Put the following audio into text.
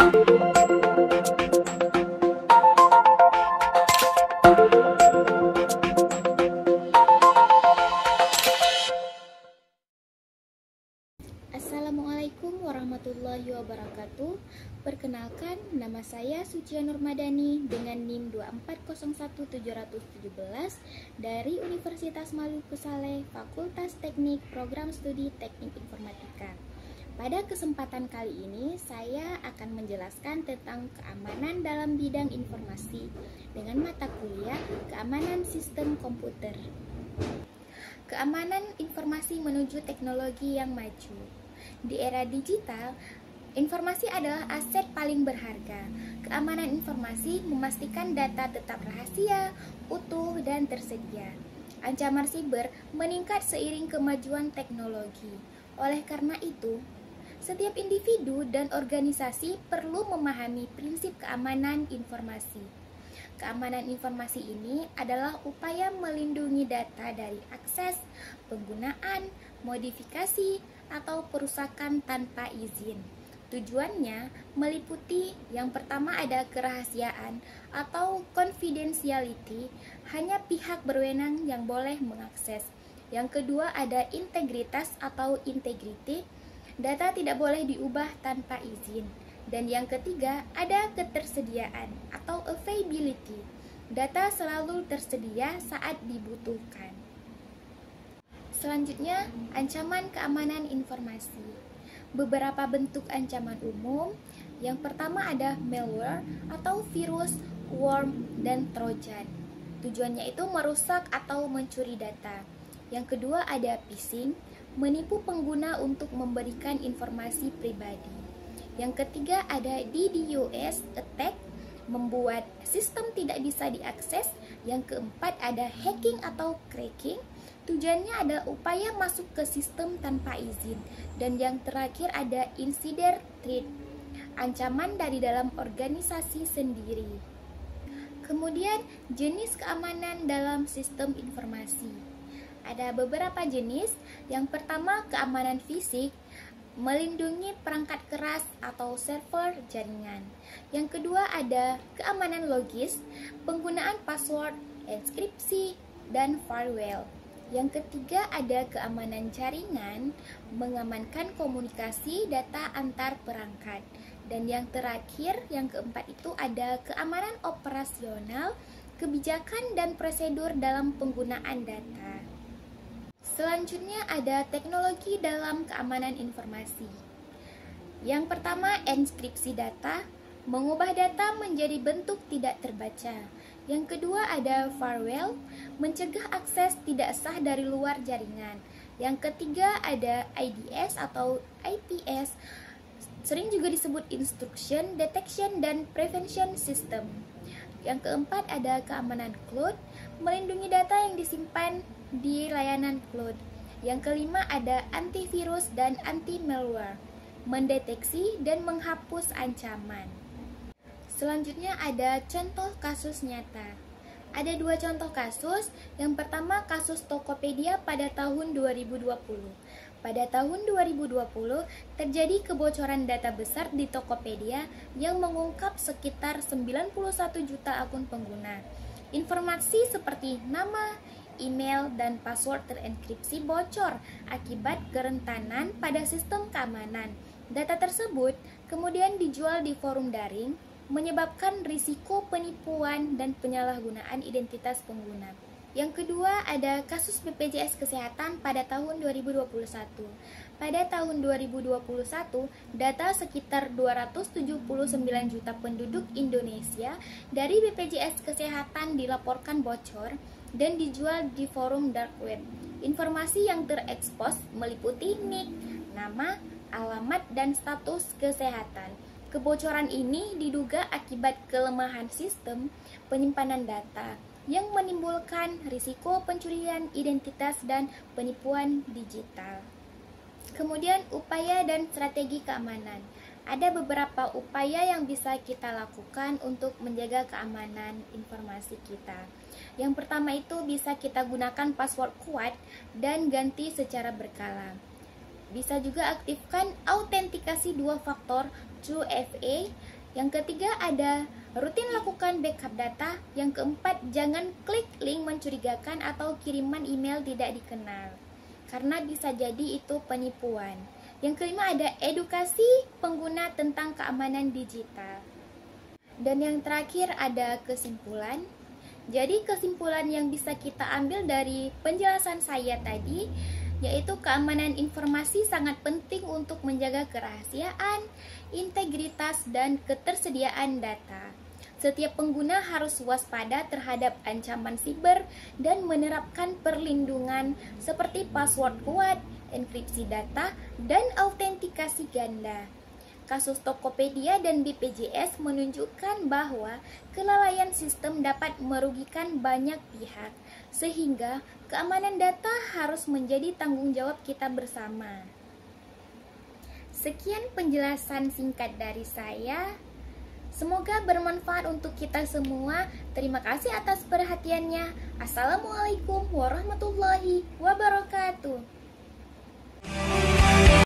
Assalamualaikum warahmatullahi wabarakatuh. Perkenalkan, nama saya Sucia Nurmadani dengan NIM 2401717 dari Universitas Maluku Saleh, Fakultas Teknik Program Studi Teknik Informatika. Pada kesempatan kali ini, saya akan menjelaskan tentang keamanan dalam bidang informasi dengan mata kuliah Keamanan Sistem Komputer. Keamanan informasi menuju teknologi yang maju. Di era digital, informasi adalah aset paling berharga. Keamanan informasi memastikan data tetap rahasia, utuh, dan tersedia. Ancaman siber meningkat seiring kemajuan teknologi. Oleh karena itu, setiap individu dan organisasi perlu memahami prinsip keamanan informasi. Keamanan informasi ini adalah upaya melindungi data dari akses, penggunaan, modifikasi, atau perusakan tanpa izin. Tujuannya meliputi yang pertama ada kerahasiaan atau confidentiality, hanya pihak berwenang yang boleh mengakses. Yang kedua ada integritas atau integrity, data tidak boleh diubah tanpa izin. Dan yang ketiga ada ketersediaan atau availability, data selalu tersedia saat dibutuhkan. Selanjutnya, ancaman keamanan informasi. Beberapa bentuk ancaman umum. Yang pertama ada malware atau virus, worm, dan trojan. Tujuannya itu merusak atau mencuri data. Yang kedua ada phishing, menipu pengguna untuk memberikan informasi pribadi. Yang ketiga ada DDoS attack, membuat sistem tidak bisa diakses. Yang keempat ada hacking atau cracking, tujuannya ada upaya masuk ke sistem tanpa izin. Dan yang terakhir ada insider threat, ancaman dari dalam organisasi sendiri. Kemudian jenis keamanan dalam sistem informasi. Ada beberapa jenis. Yang pertama keamanan fisik, melindungi perangkat keras atau server jaringan. Yang kedua ada keamanan logis, penggunaan password, enkripsi, dan firewall. Yang ketiga ada keamanan jaringan, mengamankan komunikasi data antar perangkat. Dan yang terakhir, yang keempat itu ada keamanan operasional, kebijakan dan prosedur dalam penggunaan data. Selanjutnya ada teknologi dalam keamanan informasi. Yang pertama, enkripsi data, mengubah data menjadi bentuk tidak terbaca. Yang kedua ada firewall, mencegah akses tidak sah dari luar jaringan. Yang ketiga ada IDS atau IPS, sering juga disebut Instruction, Detection, dan Prevention System. Yang keempat ada keamanan cloud, melindungi data yang disimpan di layanan cloud. Yang kelima ada antivirus dan anti-malware, mendeteksi dan menghapus ancaman. Selanjutnya ada contoh kasus nyata. Ada dua contoh kasus. Yang pertama kasus Tokopedia pada tahun 2020. Pada tahun 2020 terjadi kebocoran data besar di Tokopedia yang mengungkap sekitar 91 juta akun pengguna. Informasi seperti nama, email, dan password terenkripsi bocor akibat kerentanan pada sistem keamanan. Data tersebut kemudian dijual di forum daring, menyebabkan risiko penipuan dan penyalahgunaan identitas pengguna. Yang kedua ada kasus BPJS Kesehatan pada tahun 2021. Pada tahun 2021, data sekitar 279 juta penduduk Indonesia dari BPJS Kesehatan dilaporkan bocor dan dijual di forum dark web. Informasi yang terekspos meliputi NIK, nama, alamat, dan status kesehatan. Kebocoran ini diduga akibat kelemahan sistem penyimpanan data yang menimbulkan risiko pencurian identitas dan penipuan digital. Kemudian upaya dan strategi keamanan. Ada beberapa upaya yang bisa kita lakukan untuk menjaga keamanan informasi kita. Yang pertama itu bisa kita gunakan password kuat dan ganti secara berkala. Bisa juga aktifkan autentikasi dua faktor 2FA Yang ketiga ada rutin lakukan backup data. Yang keempat, jangan klik link mencurigakan atau kiriman email tidak dikenal, karena bisa jadi itu penipuan. Yang kelima ada edukasi pengguna tentang keamanan digital. Dan yang terakhir ada kesimpulan. Jadi kesimpulan yang bisa kita ambil dari penjelasan saya tadi yaitu keamanan informasi sangat penting untuk menjaga kerahasiaan, integritas, dan ketersediaan data. Setiap pengguna harus waspada terhadap ancaman siber dan menerapkan perlindungan seperti password kuat, enkripsi data, dan autentikasi ganda. Kasus Tokopedia dan BPJS menunjukkan bahwa kelalaian sistem dapat merugikan banyak pihak, sehingga keamanan data harus menjadi tanggung jawab kita bersama. Sekian penjelasan singkat dari saya. Semoga bermanfaat untuk kita semua. Terima kasih atas perhatiannya. Assalamualaikum warahmatullahi wabarakatuh.